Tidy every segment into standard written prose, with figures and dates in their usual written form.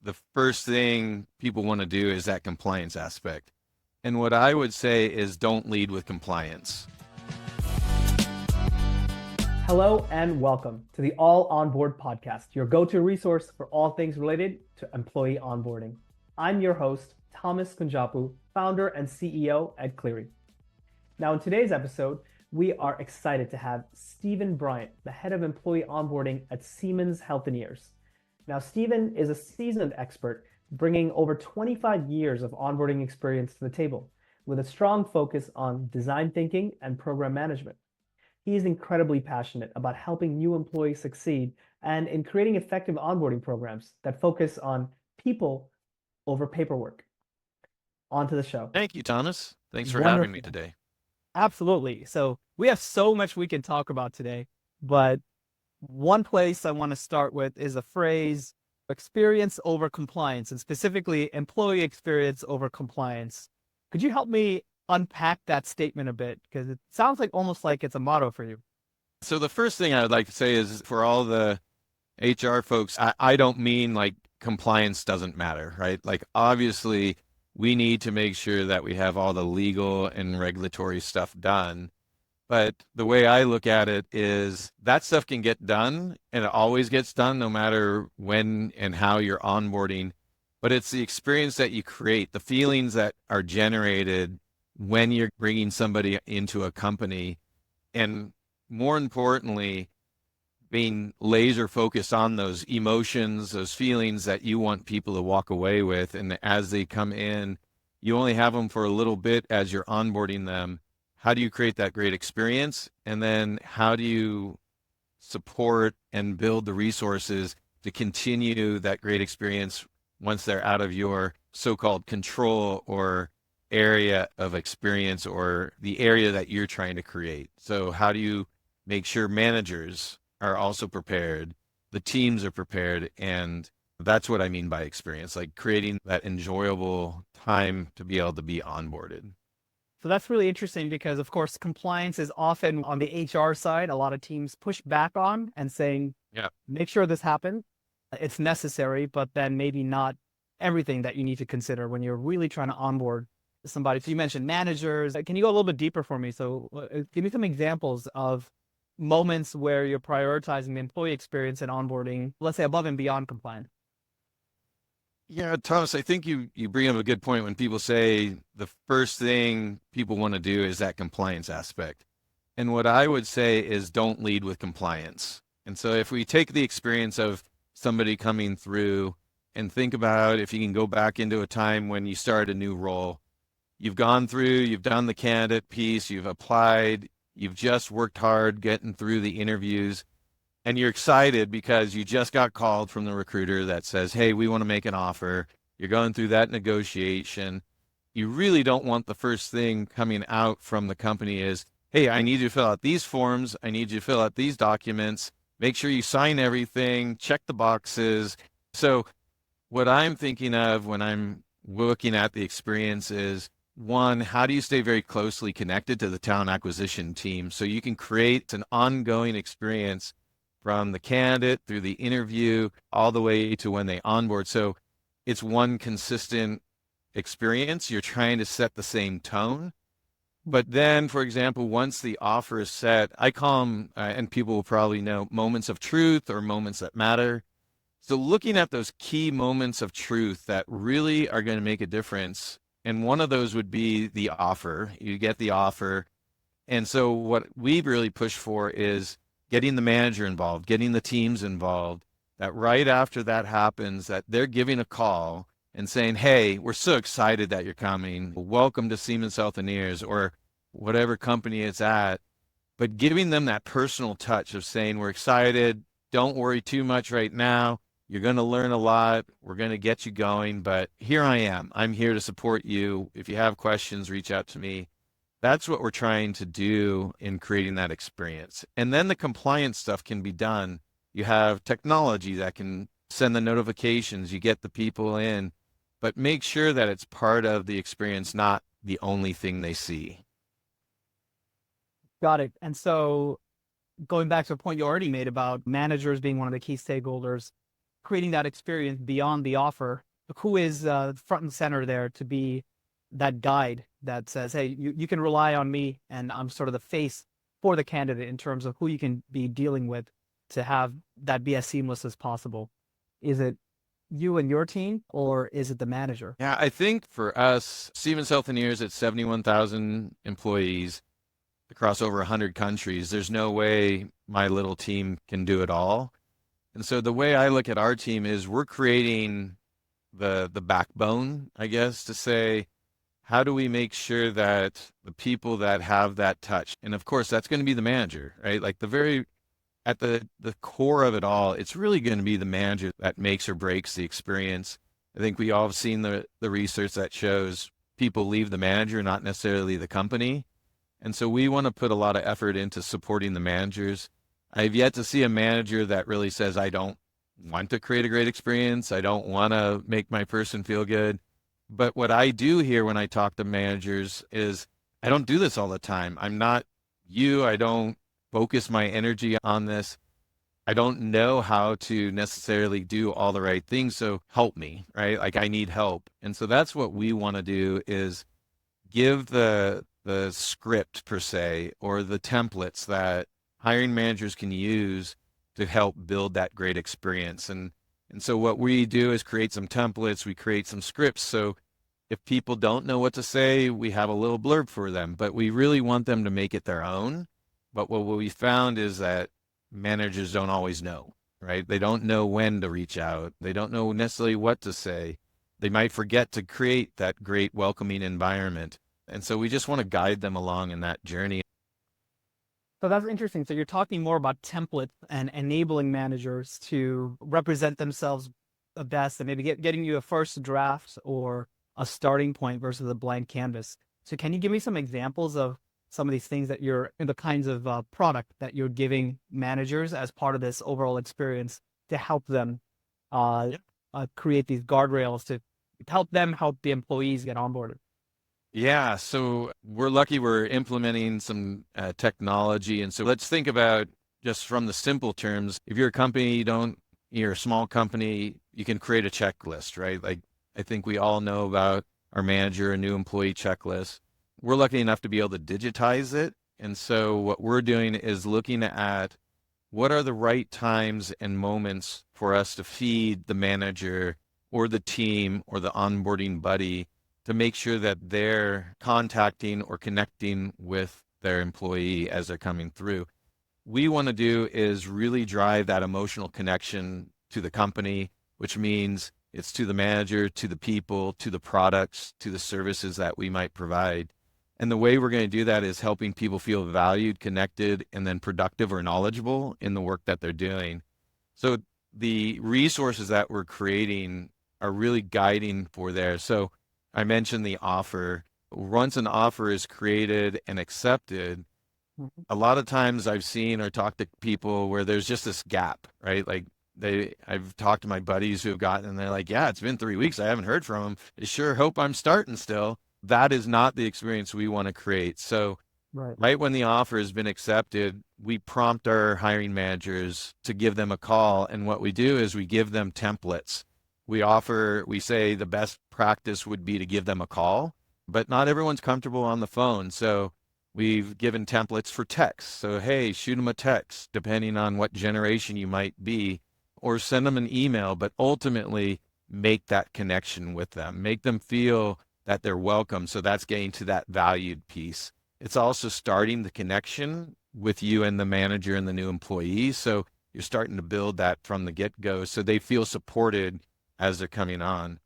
the first thing people want to do is that compliance aspect. And what I would say is don't lead with compliance. Hello and welcome to the All Onboard Podcast, your go-to resource for all things related to employee onboarding. I'm your host, Thomas Kunjappu, founder and CEO at Cleary. Now, in today's episode, we are excited to have Stephen Bryant, the head of employee onboarding at Siemens Healthineers. Now, Stephen is a seasoned expert, bringing over 25 years of onboarding experience to the table, with a strong focus on design thinking and program management. He is incredibly passionate about helping new employees succeed and in creating effective onboarding programs that focus on people over paperwork. On to the show. Thank you, Thomas. Thanks for having me today. Absolutely. So we have so much we can talk about today, but one place I want to start with is a phrase, experience over compliance, and specifically employee experience over compliance. Could you help me unpack that statement a bit? Because it sounds like almost like it's a motto for you. So the first thing I would like to say is for all the HR folks, I don't mean like compliance doesn't matter, right? Like obviously we need to make sure that we have all the legal and regulatory stuff done. But the way I look at it is that stuff can get done and it always gets done no matter when and how you're onboarding. But it's the experience that you create, the feelings that are generated when you're bringing somebody into a company, and more importantly, being laser focused on those emotions, those feelings that you want people to walk away with. And as they come in, you only have them for a little bit as you're onboarding them. How do you create that great experience? And then how do you support and build the resources to continue that great experience once they're out of your so-called control or area of experience or the area that you're trying to create? So how do you make sure managers are also prepared, the teams are prepared, and that's what I mean by experience, like creating that enjoyable time to be able to be onboarded. So that's really interesting because, of course, compliance is often on the HR side. A lot of teams push back on and saying, make sure this happens. It's necessary, but then maybe not everything that you need to consider when you're really trying to onboard somebody. So you mentioned managers. Can you go a little bit deeper for me? So give me some examples of moments where you're prioritizing the employee experience and onboarding, let's say above and beyond compliance. Yeah, Thomas, I think you bring up a good point when people say the first thing people want to do is that compliance aspect. And what I would say is don't lead with compliance. And so if we take the experience of somebody coming through and think about if you can go back into a time when you started a new role, you've gone through, you've done the candidate piece, you've applied, you've just worked hard getting through the interviews, and you're excited because you just got called from the recruiter that says, hey, we want to make an offer. You're going through that negotiation. You really don't want the first thing coming out from the company is, hey, I need you to fill out these forms. I need you to fill out these documents. Make sure you sign everything, check the boxes. So what I'm thinking of when I'm looking at the experience is, one, how do you stay very closely connected to the talent acquisition team so you can create an ongoing experience from the candidate through the interview all the way to when they onboard. So it's one consistent experience. You're trying to set the same tone. But then, for example, once the offer is set, I call them, and people will probably know, moments of truth or moments that matter. So looking at those key moments of truth that really are going to make a difference. And one of those would be the offer. You get the offer. And so what we really push for is getting the manager involved, getting the teams involved, that right after that happens, that they're giving a call and saying, hey, we're so excited that you're coming. Welcome to Siemens Healthineers or whatever company it's at. But giving them that personal touch of saying, we're excited. Don't worry too much right now. You're going to learn a lot. We're going to get you going. But here I am. I'm here to support you. If you have questions, reach out to me. That's what we're trying to do in creating that experience. And then the compliance stuff can be done. You have technology that can send the notifications. You get the people in. But make sure that it's part of the experience, not the only thing they see. Got it. And so going back to a point you already made about managers being one of the key stakeholders, creating that experience beyond the offer, who is front and center there to be that guide that says, hey, you can rely on me, and I'm sort of the face for the candidate in terms of who you can be dealing with to have that be as seamless as possible? Is it you and your team, or is it the manager? Yeah, I think for us, Siemens Healthineers at 71,000 employees across over 100 countries, there's no way my little team can do it all. And so the way I look at our team is we're creating the backbone, I guess, to say, how do we make sure that the people that have that touch, and of course, that's going to be the manager, right? Like at the core of it all, it's really going to be the manager that makes or breaks the experience. I think we all have seen the research that shows people leave the manager, not necessarily the company. And so we want to put a lot of effort into supporting the managers. I've yet to see a manager that really says, I don't want to create a great experience. I don't want to make my person feel good. But what I do here when I talk to managers is I don't do this all the time. I'm not you. I don't focus my energy on this. I don't know how to necessarily do all the right things. So help me, right? Like I need help. And so that's what we want to do is give the script per se, or the templates that hiring managers can use to help build that great experience. And so what we do is create some templates, we create some scripts. So if people don't know what to say, we have a little blurb for them, but we really want them to make it their own. But what we found is that managers don't always know, right? They don't know when to reach out. They don't know necessarily what to say. They might forget to create that great welcoming environment. And so we just want to guide them along in that journey. So that's interesting. So you're talking more about templates and enabling managers to represent themselves the best, and maybe getting you a first draft or a starting point versus a blank canvas. So can you give me some examples of some of these things that you're in, the kinds of product that you're giving managers as part of this overall experience to help them create these guardrails to help them help the employees get onboarded? Yeah, so we're lucky we're implementing some technology. And so let's think about just from the simple terms. If you're a company, you're a small company, you can create a checklist, right? Like I think we all know about our manager, a new employee checklist. We're lucky enough to be able to digitize it. And so what we're doing is looking at what are the right times and moments for us to feed the manager or the team or the onboarding buddy to make sure that they're contacting or connecting with their employee as they're coming through. We want to do is really drive that emotional connection to the company, which means it's to the manager, to the people, to the products, to the services that we might provide. And the way we're going to do that is helping people feel valued, connected, and then productive or knowledgeable in the work that they're doing. So the resources that we're creating are really guiding for there. So I mentioned the offer. Once an offer is created and accepted, a lot of times I've seen or talked to people where there's just this gap, right? Like I've talked to my buddies who have gotten, and they're like, yeah, it's been 3 weeks. I haven't heard from them. I sure hope I'm starting still. That is not the experience we want to create. So right when the offer has been accepted, we prompt our hiring managers to give them a call. And what we do is we give them templates. We say the best practice would be to give them a call, but not everyone's comfortable on the phone. So we've given templates for text. So, hey, shoot them a text, depending on what generation you might be, or send them an email, but ultimately make that connection with them, make them feel that they're welcome. So that's getting to that valued piece. It's also starting the connection with you and the manager and the new employee. So you're starting to build that from the get-go so they feel supported as they're coming on.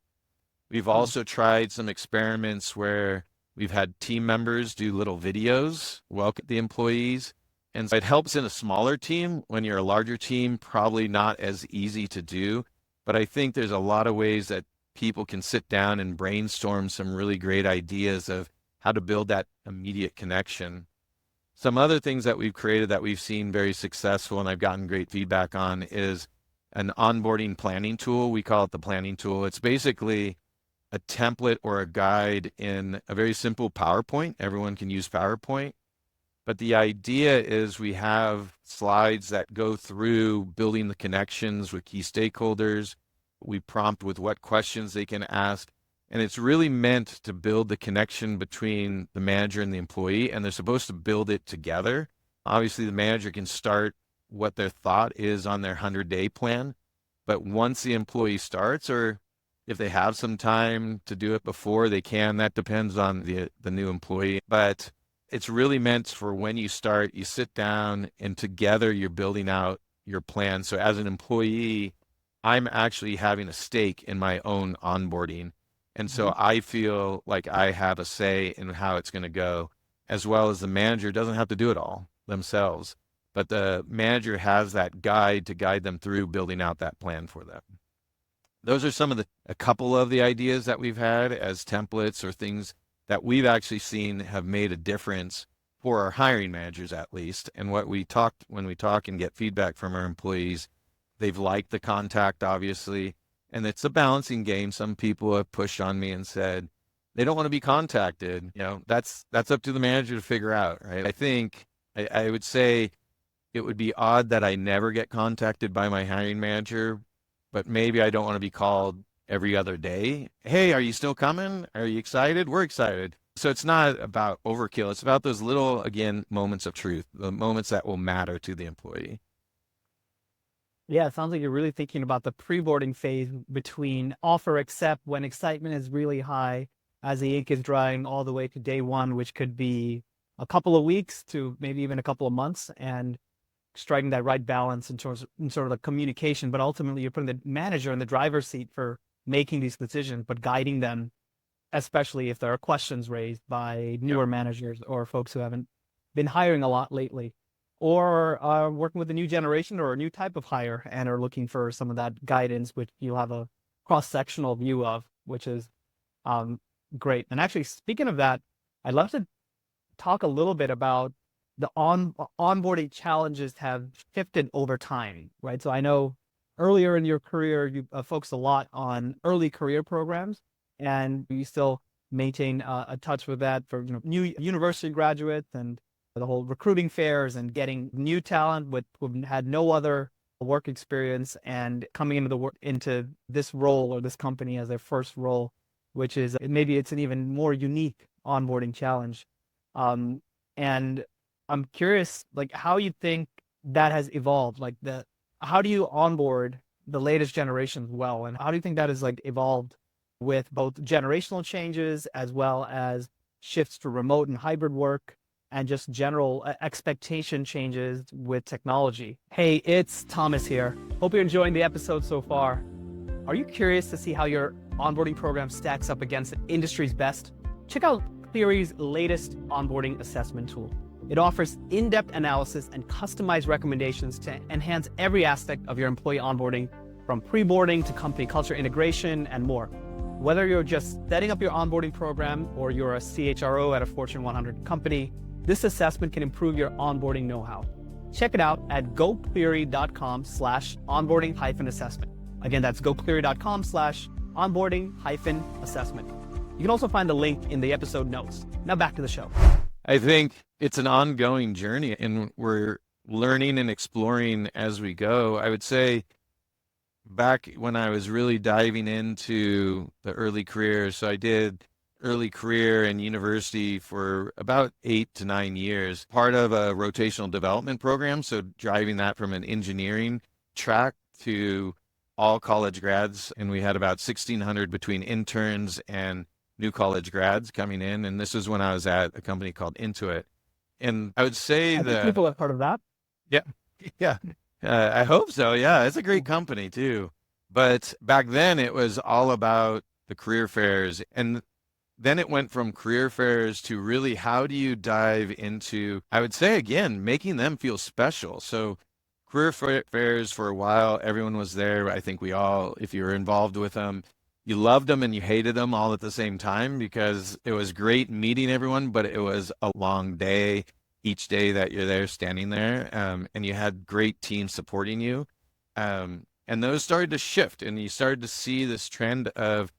We've also tried some experiments where we've had team members do little videos, welcome the employees. And so it helps in a smaller team. When you're a larger team, probably not as easy to do. But I think there's a lot of ways that people can sit down and brainstorm some really great ideas of how to build that immediate connection. Some other things that we've created that we've seen very successful and I've gotten great feedback on is an onboarding planning tool. We call it the planning tool. It's basically a template or a guide in a very simple PowerPoint. Everyone can use PowerPoint, But the idea is we have slides that go through building the connections with key stakeholders. We prompt with what questions they can ask. And it's really meant to build the connection between the manager and the employee, and they're supposed to build it together. Obviously, the manager can start what their thought is on their 100-day plan. But once the employee starts, or if they have some time to do it before, they can. That depends on the new employee. But it's really meant for when you start, you sit down and together you're building out your plan. So as an employee, I'm actually having a stake in my own onboarding. And so I feel like I have a say in how it's going to go, as well as the manager doesn't have to do it all themselves. But the manager has that guide to guide them through building out that plan for them. Those are some of a couple of the ideas that we've had as templates or things that we've actually seen have made a difference for our hiring managers, at least. And when we talk and get feedback from our employees, they've liked the contact, obviously. And it's a balancing game. Some people have pushed on me and said they don't want to be contacted. That's up to the manager to figure out, right? I think I would say it would be odd that I never get contacted by my hiring manager, but maybe I don't want to be called every other day. Hey, are you still coming? Are you excited? We're excited. So it's not about overkill. It's about those little, again, moments of truth, the moments that will matter to the employee. Yeah, it sounds like you're really thinking about the pre-boarding phase between offer accept when excitement is really high as the ink is drying all the way to day one, which could be a couple of weeks to maybe even a couple of months, and striking that right balance in sort of the communication. But ultimately, you're putting the manager in the driver's seat for making these decisions, but guiding them, especially if there are questions raised by newer managers or folks who haven't been hiring a lot lately, or are working with a new generation or a new type of hire and are looking for some of that guidance, which you'll have a cross-sectional view of, which is great. And actually, speaking of that, I'd love to talk a little bit about the onboarding challenges have shifted over time, right? So I know earlier in your career, you focused a lot on early career programs, and you still maintain a touch with that for new university graduates and the whole recruiting fairs and getting new talent who had no other work experience and coming into this role or this company as their first role, which is maybe it's an even more unique onboarding challenge. And I'm curious, like, how you think that has evolved. How do you onboard the latest generations well, and how do you think that has evolved with both generational changes as well as shifts to remote and hybrid work, and just general expectation changes with technology? Hey, it's Thomas here. Hope you're enjoying the episode so far. Are you curious to see how your onboarding program stacks up against the industry's best? Check out Cleary's latest onboarding assessment tool. It offers in-depth analysis and customized recommendations to enhance every aspect of your employee onboarding, from pre-boarding to company culture integration and more. Whether you're just setting up your onboarding program or you're a CHRO at a Fortune 100 company, this assessment can improve your onboarding know-how. Check it out at gocleary.com/onboarding-assessment. Again, that's gocleary.com/onboarding-assessment. You can also find the link in the episode notes. Now back to the show. I think it's an ongoing journey, and we're learning and exploring as we go. I would say back when I was really diving into the early career, so I did early career in university for about 8 to 9 years, part of a rotational development program. So driving that from an engineering track to all college grads. And we had about 1,600 between interns and new college grads coming in. And this was when I was at a company called Intuit. And I would say I think people have heard of that. Yeah. Yeah. I hope so. Yeah. It's a great company too. But back then it was all about the career fairs. And then it went from career fairs to really how do you dive into, I would say again, making them feel special. So career fairs for a while, everyone was there. I think we all, if you were involved with them, you loved them and you hated them all at the same time, because it was great meeting everyone, but it was a long day each day that you're there standing there. And you had great teams supporting you. And those started to shift, and you started to see this trend of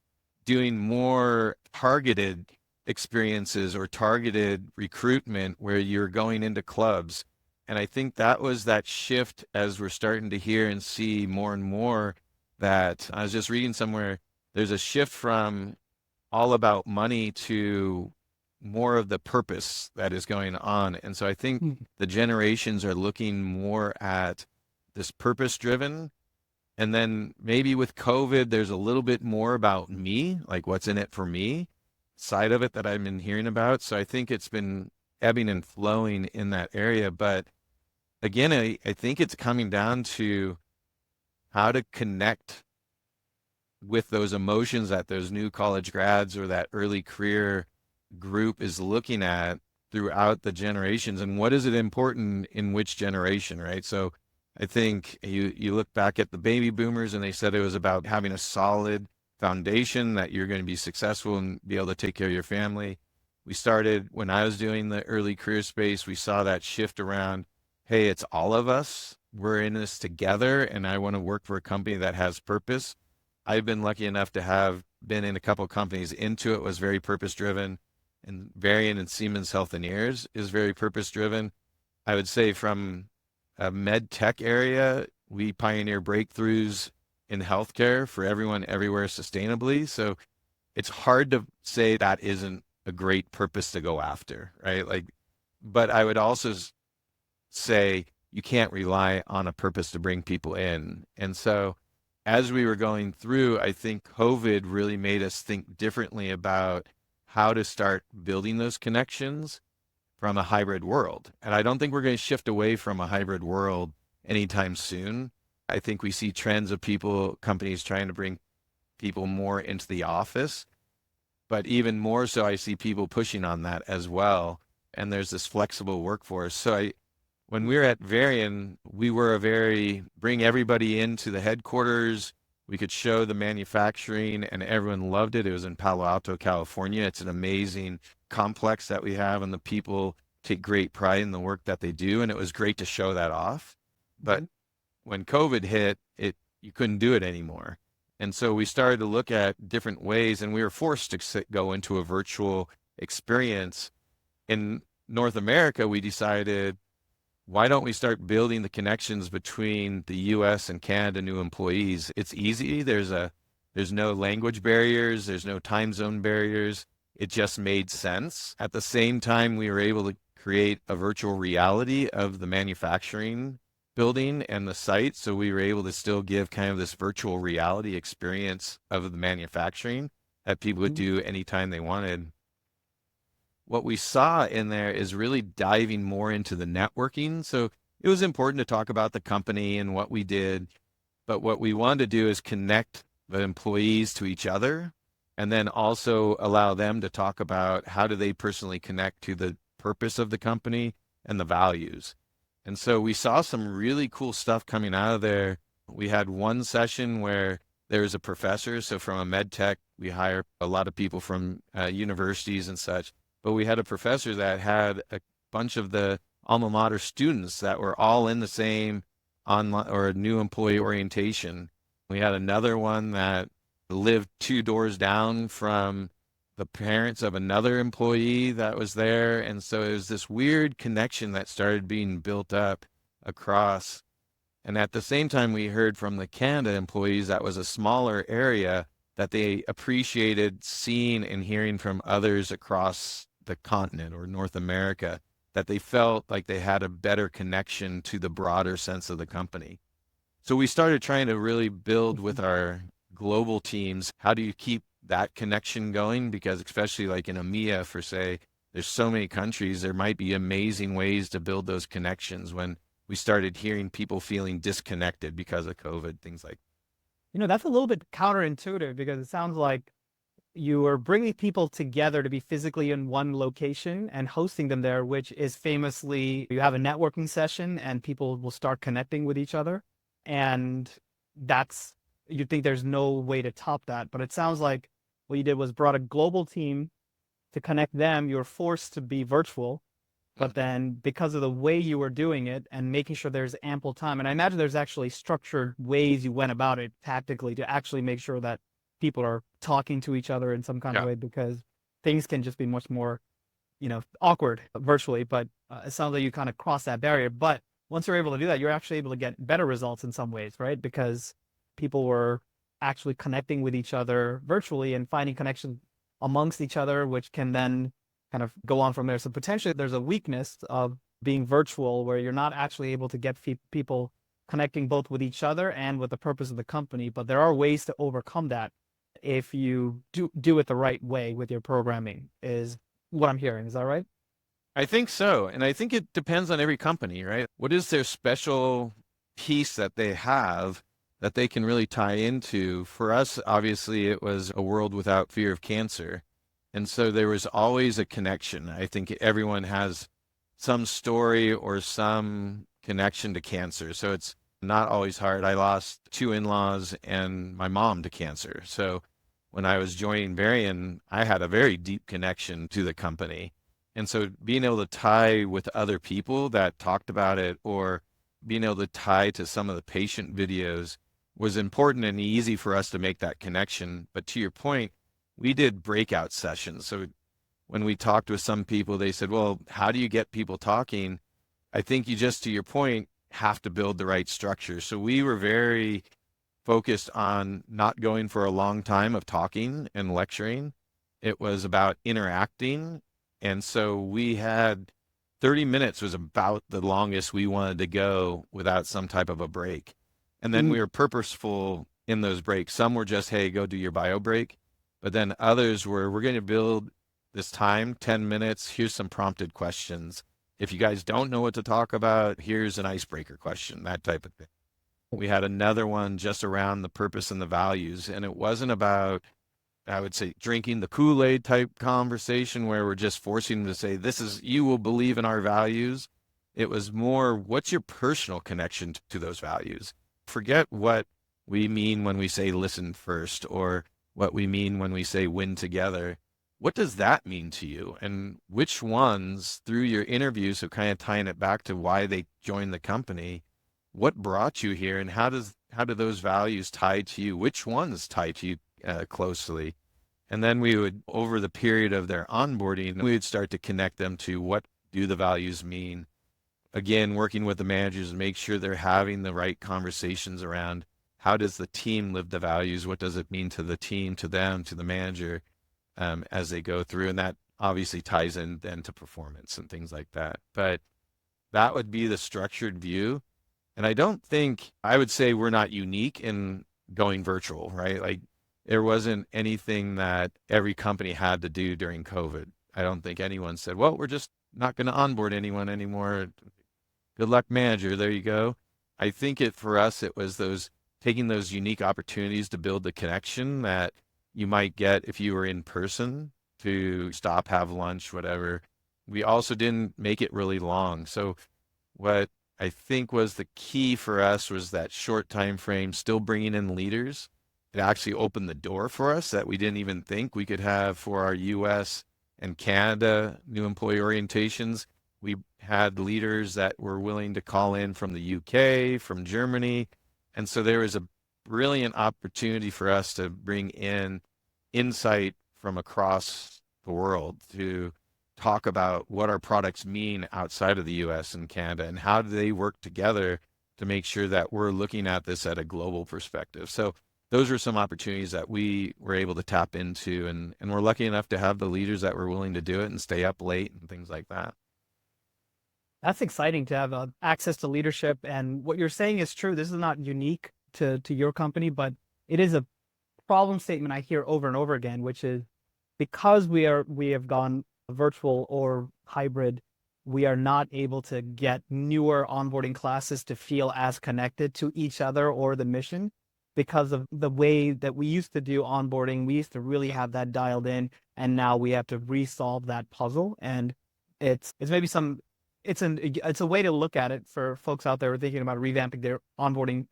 doing more targeted experiences or targeted recruitment where you're going into clubs. And I think that was that shift as we're starting to hear and see more and more that I was just reading somewhere, there's a shift from all about money to more of the purpose that is going on. And so I think the generations are looking more at this purpose driven. And then maybe with COVID, there's a little bit more about me, like what's in it for me side of it that I've been hearing about. So I think it's been ebbing and flowing in that area. But again, I think it's coming down to how to connect with those emotions that those new college grads or that early career group is looking at throughout the generations, and what is it important in which generation, right? So I think you look back at the baby boomers and they said it was about having a solid foundation that you're going to be successful and be able to take care of your family. We started when I was doing the early career space, we saw that shift around, hey, it's all of us. We're in this together and I want to work for a company that has purpose. I've been lucky enough to have been in a couple of companies. Intuit was very purpose driven, and Varian and Siemens Healthineers is very purpose driven. I would say from a med tech area, we pioneer breakthroughs in healthcare for everyone, everywhere sustainably. So it's hard to say that isn't a great purpose to go after, right? Like, but I would also say you can't rely on a purpose to bring people in. And so as we were going through, I think COVID really made us think differently about how to start building those connections from a hybrid world. And I don't think we're going to shift away from a hybrid world anytime soon. I think we see trends of companies trying to bring people more into the office, but even more so, I see people pushing on that as well. And there's this flexible workforce. So when we were at Varian, we were bring everybody into the headquarters. We could show the manufacturing and everyone loved it. It was in Palo Alto, California. It's an amazing complex that we have, and the people take great pride in the work that they do. And it was great to show that off. But when COVID hit, you couldn't do it anymore. And so we started to look at different ways, and we were forced to go into a virtual experience. In North America, we decided, why don't we start building the connections between the US and Canada new employees? It's easy. There's no language barriers. There's no time zone barriers. It just made sense. At the same time, we were able to create a virtual reality of the manufacturing building and the site. So we were able to still give kind of this virtual reality experience of the manufacturing that people would do anytime they wanted. What we saw in there is really diving more into the networking. So it was important to talk about the company and what we did, but what we wanted to do is connect the employees to each other, and then also allow them to talk about how do they personally connect to the purpose of the company and the values. And so we saw some really cool stuff coming out of there. We had one session where there was a professor. So from a med tech, we hire a lot of people from universities and such. But we had a professor that had a bunch of the alma mater students that were all in the same online or new employee orientation. We had another one that lived 2 doors down from the parents of another employee that was there. And so it was this weird connection that started being built up across. And at the same time, we heard from the Canada employees that was a smaller area that they appreciated seeing and hearing from others across the continent or North America, that they felt like they had a better connection to the broader sense of the company. So we started trying to really build with our global teams, how do you keep that connection going? Because especially like in EMEA, for say, there's so many countries, there might be amazing ways to build those connections when we started hearing people feeling disconnected because of COVID, things like. That's a little bit counterintuitive, because it sounds like you are bringing people together to be physically in one location and hosting them there, which is famously, you have a networking session and people will start connecting with each other. And you'd think there's no way to top that. But it sounds like what you did was brought a global team to connect them. You were forced to be virtual, but then because of the way you were doing it and making sure there's ample time, and I imagine there's actually structured ways you went about it tactically to actually make sure that people are talking to each other in some kind of way, because things can just be much more, awkward virtually. But it sounds like you kind of cross that barrier. But once you're able to do that, you're actually able to get better results in some ways, right? Because people were actually connecting with each other virtually and finding connection amongst each other, which can then kind of go on from there. So potentially there's a weakness of being virtual where you're not actually able to get people connecting both with each other and with the purpose of the company. But there are ways to overcome that if you do it the right way with your programming, is what I'm hearing. Is that right? I think so. And I think it depends on every company, right? What is their special piece that they have that they can really tie into? For us, obviously, it was a world without fear of cancer. And so there was always a connection. I think everyone has some story or some connection to cancer. So it's not always hard. I lost 2 in-laws and my mom to cancer. So when I was joining Varian, I had a very deep connection to the company. And so being able to tie with other people that talked about it, or being able to tie to some of the patient videos, was important and easy for us to make that connection. But to your point, we did breakout sessions. So when we talked with some people, they said, well, how do you get people talking? I think you just, to your point, have to build the right structure. So we were very focused on not going for a long time of talking and lecturing. It was about interacting. And so we had 30 minutes was about the longest we wanted to go without some type of a break. And then we were purposeful in those breaks. Some were just, hey, go do your bio break. But then others were, we're going to build this time, 10 minutes. Here's some prompted questions. If you guys don't know what to talk about, here's an icebreaker question, that type of thing. We had another one just around the purpose and the values. And it wasn't about, I would say, drinking the Kool-Aid type conversation where we're just forcing them to say, this is, you will believe in our values. It was more, what's your personal connection to those values? Forget what we mean when we say listen first, or what we mean when we say win together. What does that mean to you? And which ones, through your interviews, so kind of tying it back to why they joined the company, what brought you here, and how do those values tie to you? Which ones tie to you closely? And then we would, over the period of their onboarding, we would start to connect them to what do the values mean. Again, working with the managers, make sure they're having the right conversations around how does the team live the values? What does it mean to the team, to them, to the manager as they go through? And that obviously ties in then to performance and things like that. But that would be the structured view. And I would say we're not unique in going virtual, right? Like there wasn't anything that every company had to do during COVID. I don't think anyone said, well, we're just not going to onboard anyone anymore. Good luck, manager. There you go. I think for us, it was taking those unique opportunities to build the connection that you might get if you were in person, to stop, have lunch, whatever. We also didn't make it really long. So what I think was the key for us was that short time frame, still bringing in leaders. It actually opened the door for us that we didn't even think we could have for our US and Canada new employee orientations. We had leaders that were willing to call in from the UK, from Germany. And so there was a brilliant opportunity for us to bring in insight from across the world to talk about what our products mean outside of the US and Canada, and how do they work together to make sure that we're looking at this at a global perspective. So those were some opportunities that we were able to tap into, and we're lucky enough to have the leaders that were willing to do it and stay up late and things like that. That's exciting to have access to leadership. And what you're saying is true. This is not unique to your company, but it is a problem statement I hear over and over again, which is because we have gone virtual or hybrid, we are not able to get newer onboarding classes to feel as connected to each other or the mission, because of the way that we used to do onboarding. We used to really have that dialed in, and now we have to resolve that puzzle. And it's maybe it's a way to look at it for folks out there who are thinking about revamping their onboarding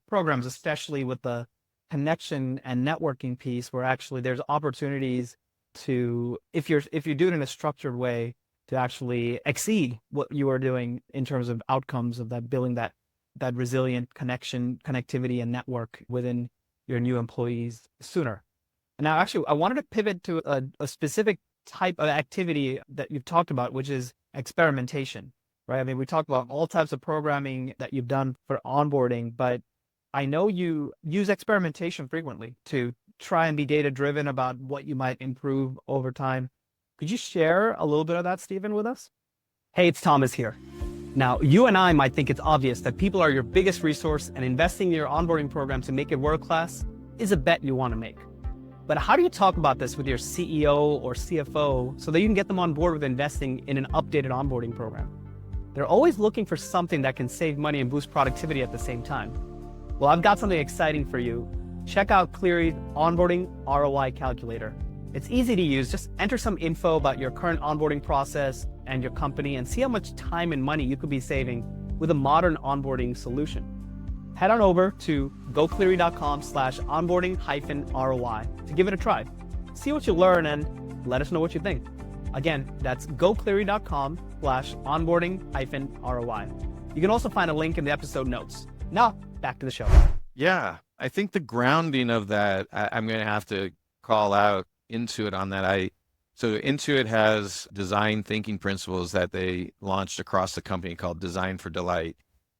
programs, especially with the connection and networking piece, where actually there's opportunities to, if you do it in a structured way, to actually exceed what you are doing in terms of outcomes of that, building that resilient connectivity and network within your new employees sooner. And now, actually, I wanted to pivot to a specific type of activity that you've talked about, which is experimentation, right? I mean, we talked about all types of programming that you've done for onboarding, but I know you use experimentation frequently to try and be data-driven about what you might improve over time. Could you share a little bit of that, Stephen, with us? Hey, it's Thomas here. Now, you and I might think it's obvious that people are your biggest resource, and investing in your onboarding program to make it world-class is a bet you want to make. But how do you talk about this with your CEO or CFO so that you can get them on board with investing in an updated onboarding program? They're always looking for something that can save money and boost productivity at the same time. Well, I've got something exciting for you. Check out Cleary's onboarding ROI calculator. It's easy to use. Just enter some info about your current onboarding process and your company and see how much time and money you could be saving with a modern onboarding solution. Head on over to gocleary.com/onboarding-ROI to give it a try. See what you learn and let us know what you think. Again, that's gocleary.com/onboarding-ROI. You can also find a link in the episode notes. Now, back to the show. Yeah, I think the grounding of that, I'm going to have to call out Intuit on that. So Intuit has design thinking principles that they launched across the company called Design for Delight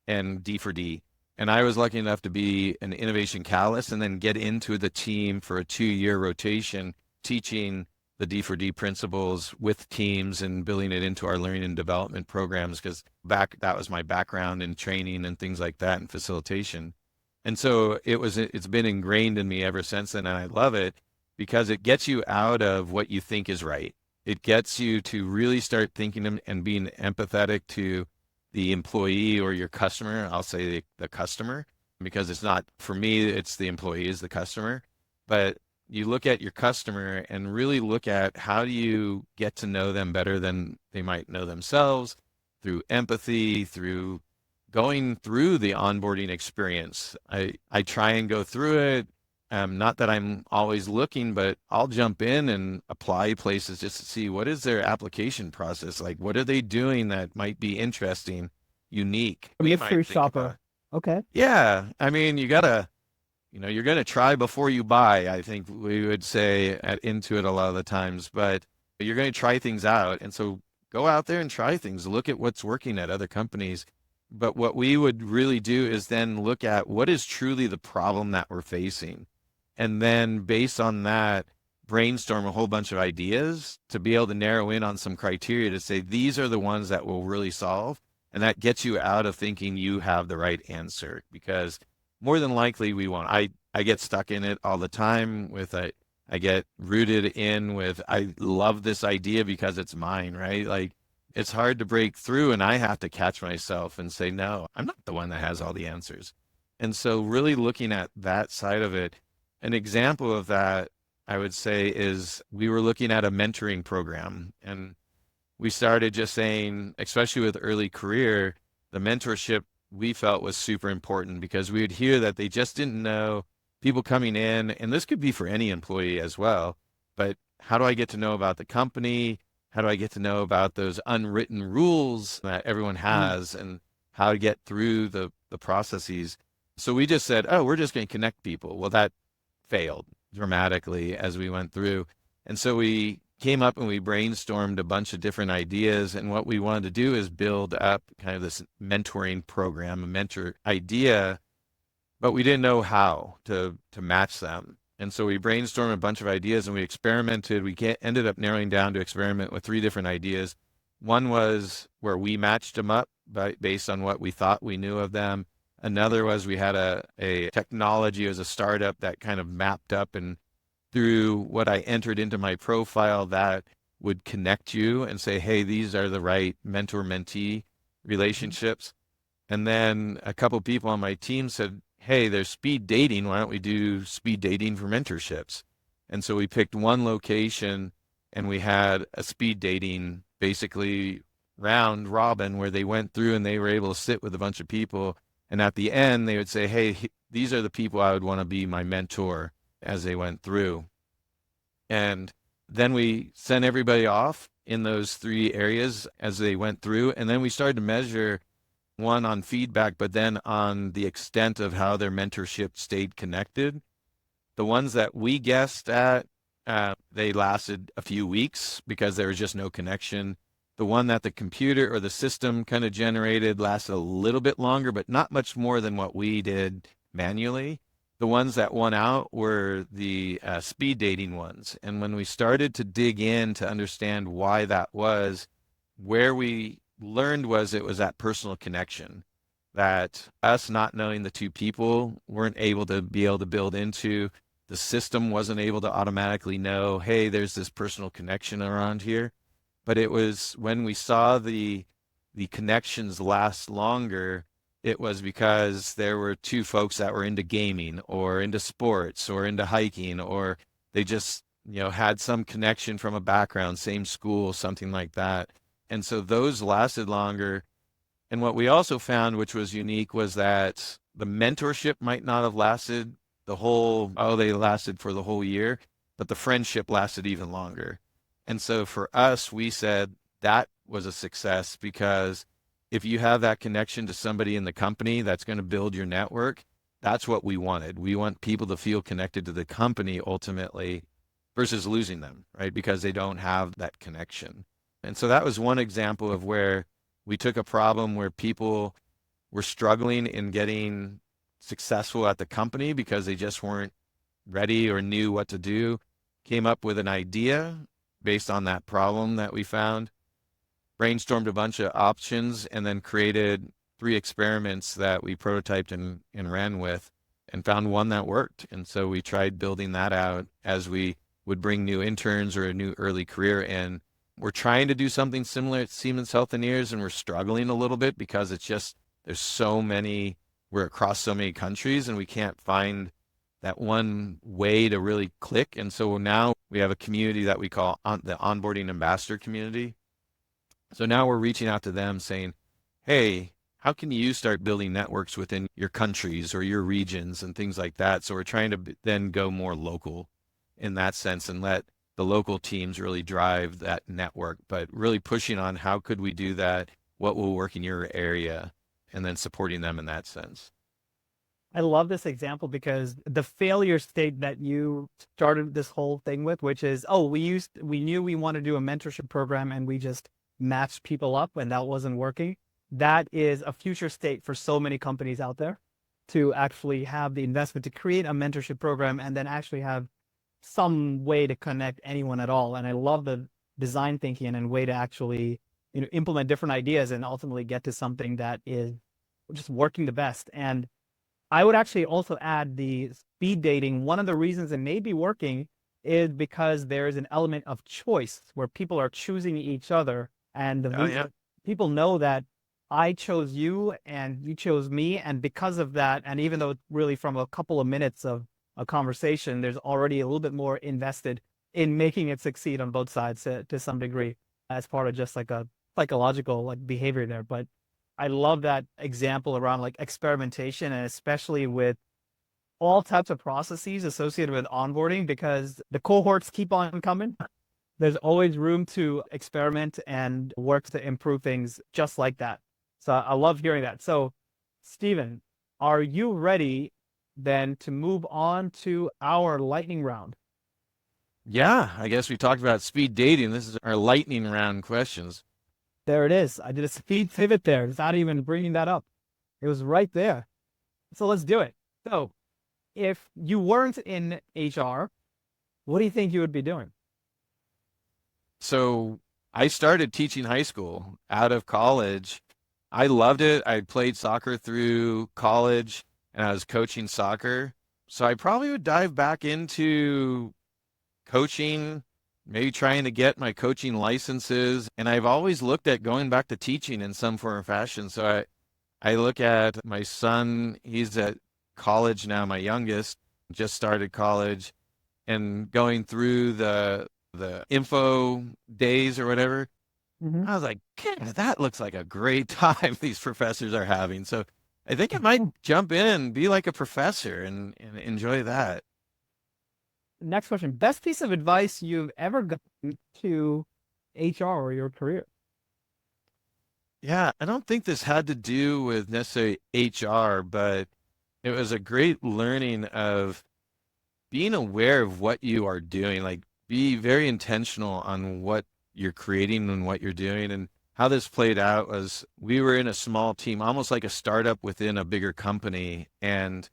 and D for D. And I was lucky enough to be an innovation catalyst and then get into the team for a 2-year rotation, teaching the D for D principles with teams and building it into our learning and development programs, because that was my background in training and things like that and facilitation. And so it's been ingrained in me ever since then, and I love it because it gets you out of what you think is right. It gets you to really start thinking and being empathetic to the employee or your customer. I'll say the customer, because it's not, for me, it's the employee is the customer. But you look at your customer and really look at how do you get to know them better than they might know themselves, through empathy, through going through the onboarding experience. I try and go through it. Not that I'm always looking, but I'll jump in and apply places just to see what is their application process like. What are they doing that might be interesting, unique? Be a free shopper. Okay. Yeah. I mean, you're going to try before you buy, I think we would say at Intuit a lot of the times, but you're going to try things out. And so go out there and try things. Look at what's working at other companies. But what we would really do is then look at what is truly the problem that we're facing. And then based on that, brainstorm a whole bunch of ideas to be able to narrow in on some criteria to say, these are the ones that will really solve. And that gets you out of thinking you have the right answer, because more than likely we won't. I get stuck in it all the time with I get rooted in with, I love this idea because it's mine, right? Like it's hard to break through, and I have to catch myself and say, no, I'm not the one that has all the answers. And so really looking at that side of it, an example of that, I would say, is we were looking at a mentoring program, and we started just saying, especially with early career, the mentorship we felt was super important, because we would hear that they just didn't know, people coming in, and this could be for any employee as well, but how do I get to know about the company? How do I get to know about those unwritten rules that everyone has and how to get through the processes? So we just said, oh, we're just going to connect people. Well, that failed dramatically as we went through. And so we came up and we brainstormed a bunch of different ideas. And what we wanted to do is build up kind of this mentoring program, a mentor idea, but we didn't know how to match them. And so we brainstormed a bunch of ideas and we experimented. We ended up narrowing down to experiment with 3 different ideas. One was where we matched them up based on what we thought we knew of them. Another was we had a technology as a startup that kind of mapped up, and through what I entered into my profile, that would connect you and say, hey, these are the right mentor-mentee relationships. And then a couple people on my team said, hey, there's speed dating. Why don't we do speed dating for mentorships? And so we picked one location and we had a speed dating, basically round robin, where they went through and they were able to sit with a bunch of people. And at the end, they would say, hey, these are the people I would want to be my mentor as they went through. And then we sent everybody off in those 3 areas as they went through. And then we started to measure, one on feedback, but then on the extent of how their mentorship stayed connected. The ones that we guessed at they lasted a few weeks because there was just no connection. The one that the computer or the system kind of generated lasted a little bit longer, but not much more than what we did manually. The ones that won out were the speed dating ones. And when we started to dig in to understand why that was, where we learned was it was that personal connection that us not knowing the two people weren't able to build into. The system wasn't able to automatically know, hey, there's this personal connection around here. But it was when we saw the connections last longer, it was because there were two folks that were into gaming or into sports or into hiking, or they just, had some connection from a background, same school, something like that. And so those lasted longer. And what we also found, which was unique, was that the mentorship might not have lasted they lasted for the whole year, but the friendship lasted even longer. And so for us, we said that was a success, because if you have that connection to somebody in the company that's going to build your network, that's what we wanted. We want people to feel connected to the company ultimately versus losing them, right? Because they don't have that connection. And so that was one example of where we took a problem where people were struggling in getting successful at the company because they just weren't ready or knew what to do, came up with an idea based on that problem that we found, brainstormed a bunch of options, and then created 3 experiments that we prototyped and ran with, and found one that worked. And so we tried building that out as we would bring new interns or a new early career in. We're trying to do something similar at Siemens Healthineers, and we're struggling a little bit because we're across so many countries, and we can't find that one way to really click. And so now we have a community that we call the Onboarding Ambassador community. So now we're reaching out to them saying, hey, how can you start building networks within your countries or your regions and things like that? So we're trying to then go more local in that sense and let the local teams really drive that network, but really pushing on how could we do that, what will work in your area, and then supporting them in that sense. I love this example because the failure state that you started this whole thing with, which is, we knew we want to do a mentorship program and we just matched people up and that wasn't working. That is a future state for so many companies out there to actually have the investment to create a mentorship program and then actually have some way to connect anyone at all. And I love the design thinking and way to actually, implement different ideas and ultimately get to something that is just working the best. And I would actually also add the speed dating. One of the reasons it may be working is because there is an element of choice where people are choosing each other, and people know that I chose you and you chose me. And because of that, and even though it's really from a couple of minutes of a conversation, there's already a little bit more invested in making it succeed on both sides to some degree as part of just like a psychological behavior there. But I love that example around experimentation, and especially with all types of processes associated with onboarding, because the cohorts keep on coming. There's always room to experiment and work to improve things just like that. So I love hearing that. So, Stephen, are you ready then to move on to our lightning round? Yeah, I guess we talked about speed dating. This is our lightning round questions. There it is. I did a speed pivot there. It's not even bringing that up. It was right there. So let's do it. So if you weren't in HR, what do you think you would be doing? So I started teaching high school out of college. I loved it. I played soccer through college and I was coaching soccer. So I probably would dive back into coaching, maybe trying to get my coaching licenses. And I've always looked at going back to teaching in some form or fashion. So I look at my son, he's at college now, my youngest, just started college, and going through the info days or whatever. Mm-hmm. I was like, that looks like a great time these professors are having. So I think I might jump in and be like a professor and enjoy that. Next question. Best piece of advice you've ever gotten to HR or your career? Yeah, I don't think this had to do with necessarily HR, but it was a great learning of being aware of what you are doing. Like be very intentional on what you're creating and what you're doing. And how this played out was we were in a small team, almost like a startup within a bigger company. And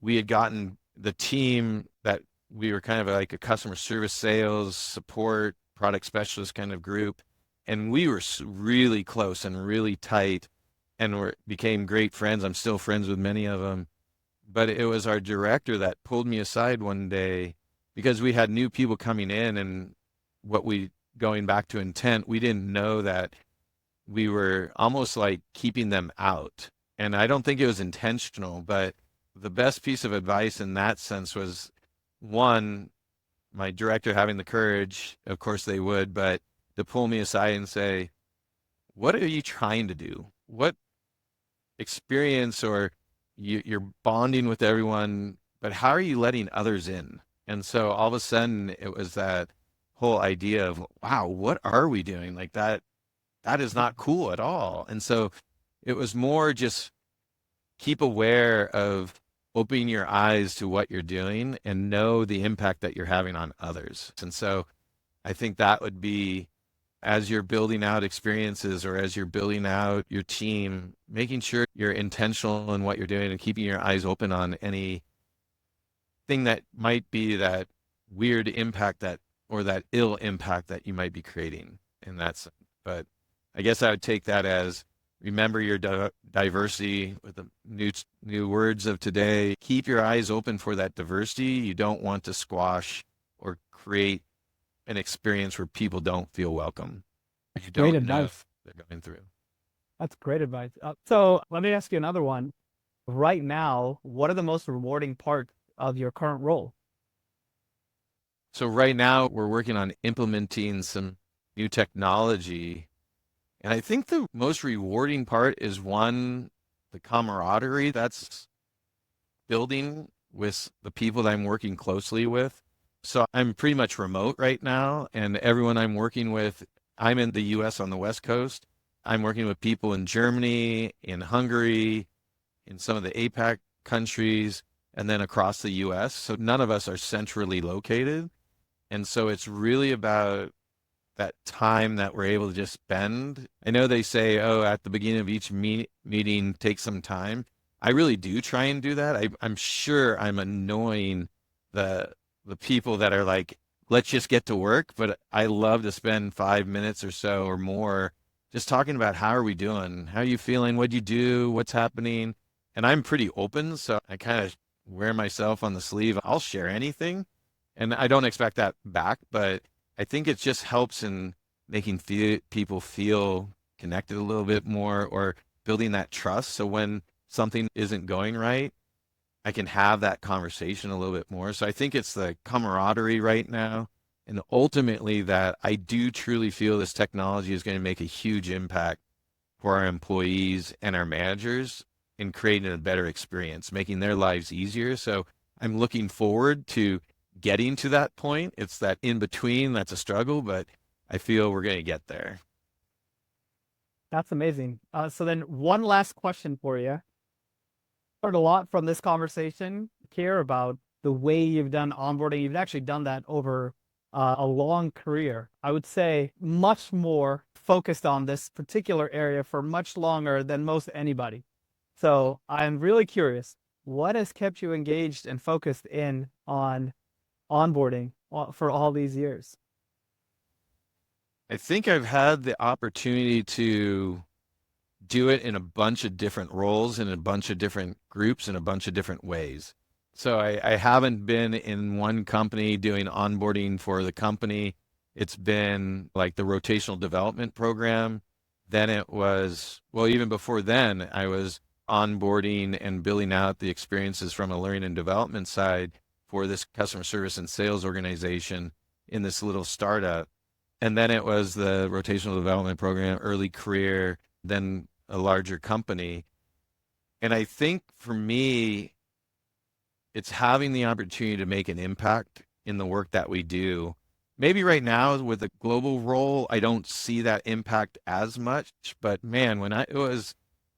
we had gotten the team that we were kind of like a customer service, sales, support, product specialist kind of group. And we were really close and really tight and became great friends. I'm still friends with many of them. But it was our director that pulled me aside one day because we had new people coming in, and going back to intent, we didn't know that we were almost like keeping them out. And I don't think it was intentional, but the best piece of advice in that sense was, one, my director having the courage, of course they would, but to pull me aside and say, what are you trying to do? What experience, or you're bonding with everyone, but how are you letting others in? And so all of a sudden it was that whole idea of, wow, what are we doing? Like that is not cool at all. And so it was more just keep aware of opening your eyes to what you're doing and know the impact that you're having on others. And so I think that would be, as you're building out experiences or as you're building out your team, making sure you're intentional in what you're doing and keeping your eyes open on any thing that might be that weird impact or that ill impact that you might be creating in that sense. But I guess I would take that as, remember your diversity with the new words of today. Keep your eyes open for that diversity. You don't want to squash or create an experience where people don't feel welcome. You don't Great advice. know they're going through. That's great advice. So let me ask you another one. Right now, what are the most rewarding parts of your current role? So right now we're working on implementing some new technology. And I think the most rewarding part is, one, the camaraderie that's building with the people that I'm working closely with. So I'm pretty much remote right now, and everyone I'm working with, I'm in the US on the West Coast. I'm working with people in Germany, in Hungary, in some of the APAC countries, and then across the US. So none of us are centrally located. And so it's really about that time that we're able to just spend. I know they say, oh, at the beginning of each meeting, take some time. I really do try and do that. I'm sure I'm annoying the people that are like, let's just get to work. But I love to spend 5 minutes or so or more just talking about, how are we doing? How are you feeling? What'd you do? What's happening? And I'm pretty open, so I kind of wear myself on the sleeve. I'll share anything, and I don't expect that back, but I think it just helps in making people feel connected a little bit more, or building that trust. So when something isn't going right, I can have that conversation a little bit more. So I think it's the camaraderie right now. And ultimately that I do truly feel this technology is going to make a huge impact for our employees and our managers in creating a better experience, making their lives easier. So I'm looking forward to getting to that point. It's that in between that's a struggle, but I feel we're going to get there. That's amazing. So then one last question for you. Learned a lot from this conversation here about the way you've done onboarding. You've actually done that over a long career. I would say much more focused on this particular area for much longer than most anybody. So I'm really curious, what has kept you engaged and focused in on onboarding for all these years? I think I've had the opportunity to do it in a bunch of different roles, in a bunch of different groups, in a bunch of different ways. So I haven't been in one company doing onboarding for the company. It's been like the rotational development program. Then it was, well, even before then, I was onboarding and building out the experiences from a learning and development side for this customer service and sales organization in this little startup. And then it was the rotational development program, early career, then a larger company. And I think for me, it's having the opportunity to make an impact in the work that we do. Maybe right now with a global role, I don't see that impact as much, but man, when it was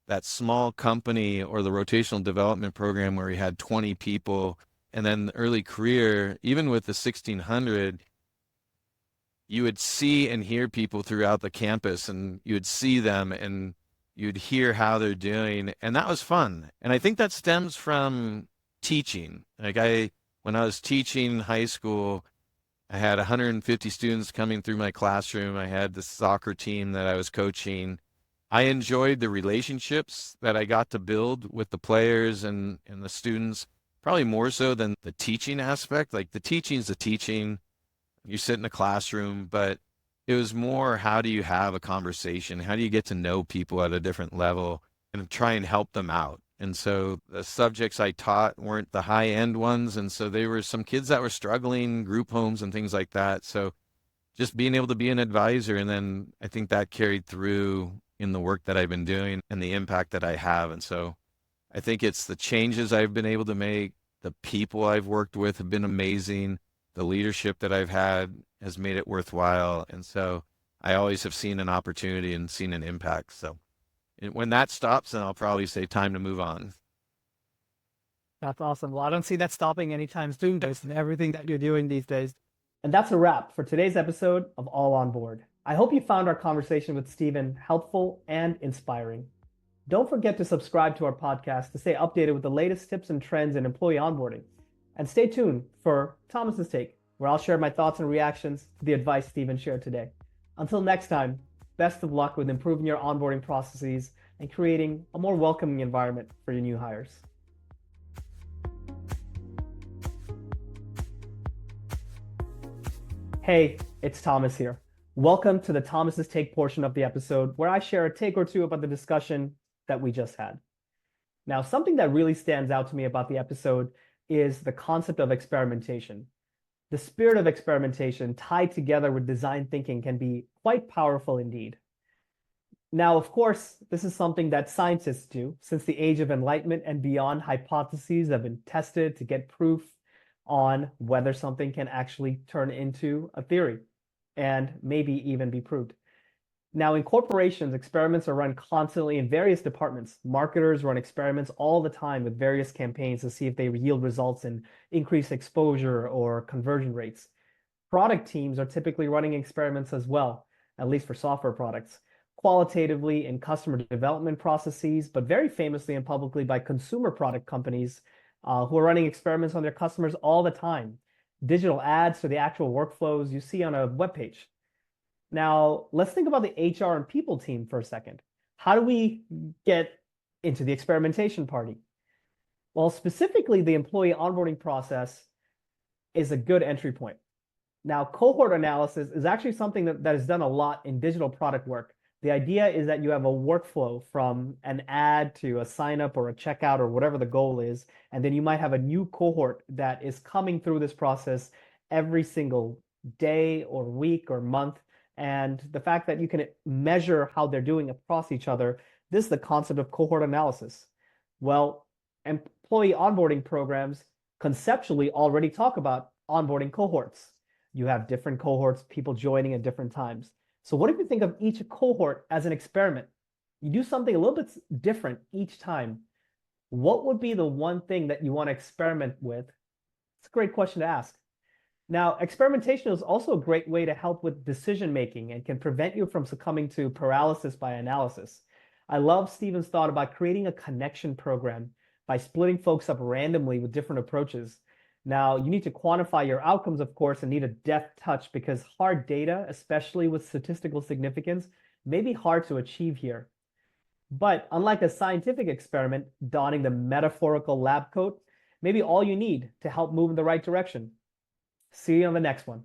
that small company or the rotational development program where we had 20 people, and then the early career, even with the 1600, you would see and hear people throughout the campus, and you would see them and you'd hear how they're doing. And that was fun. And I think that stems from teaching. When I was teaching high school, I had 150 students coming through my classroom. I had the soccer team that I was coaching. I enjoyed the relationships that I got to build with the players and the students, probably more so than the teaching aspect. Like the teaching's the teaching. You sit in a classroom, but it was more, how do you have a conversation? How do you get to know people at a different level and try and help them out? And so the subjects I taught weren't the high end ones. And so there were some kids that were struggling, group homes and things like that. So just being able to be an advisor. And then I think that carried through in the work that I've been doing and the impact that I have. And so I think it's the changes I've been able to make. The people I've worked with have been amazing. The leadership that I've had has made it worthwhile. And so I always have seen an opportunity and seen an impact. So when that stops, then I'll probably say time to move on. That's awesome. Well, I don't see that stopping anytime soon, based on everything that you're doing these days. And that's a wrap for today's episode of All On Board. I hope you found our conversation with Stephen helpful and inspiring. Don't forget to subscribe to our podcast to stay updated with the latest tips and trends in employee onboarding. And stay tuned for Thomas's Take, where I'll share my thoughts and reactions to the advice Stephen shared today. Until next time, best of luck with improving your onboarding processes and creating a more welcoming environment for your new hires. Hey, it's Thomas here. Welcome to the Thomas's Take portion of the episode, where I share a take or two about the discussion that we just had. Now, something that really stands out to me about the episode is the concept of experimentation. The spirit of experimentation tied together with design thinking can be quite powerful indeed. Now, of course, this is something that scientists do. Since the age of enlightenment and beyond, hypotheses have been tested to get proof on whether something can actually turn into a theory and maybe even be proved. Now, in corporations, experiments are run constantly in various departments. Marketers run experiments all the time with various campaigns to see if they yield results in increased exposure or conversion rates. Product teams are typically running experiments as well, at least for software products, qualitatively in customer development processes, but very famously and publicly by consumer product companies who are running experiments on their customers all the time. Digital ads to the actual workflows you see on a web page. Now, let's think about the HR and people team for a second. How do we get into the experimentation party? Well, specifically, the employee onboarding process is a good entry point. Now, cohort analysis is actually something that is done a lot in digital product work. The idea is that you have a workflow from an ad to a sign up or a checkout or whatever the goal is, and then you might have a new cohort that is coming through this process every single day or week or month. And the fact that you can measure how they're doing across each other, this is the concept of cohort analysis. Well, employee onboarding programs conceptually already talk about onboarding cohorts. You have different cohorts, people joining at different times. So what if you think of each cohort as an experiment? You do something a little bit different each time. What would be the one thing that you want to experiment with? It's a great question to ask. Now, experimentation is also a great way to help with decision making and can prevent you from succumbing to paralysis by analysis. I love Stephen's thought about creating a connection program by splitting folks up randomly with different approaches. Now, you need to quantify your outcomes, of course, and need a deft touch because hard data, especially with statistical significance, may be hard to achieve here. But unlike a scientific experiment, donning the metaphorical lab coat may be all you need to help move in the right direction. See you on the next one.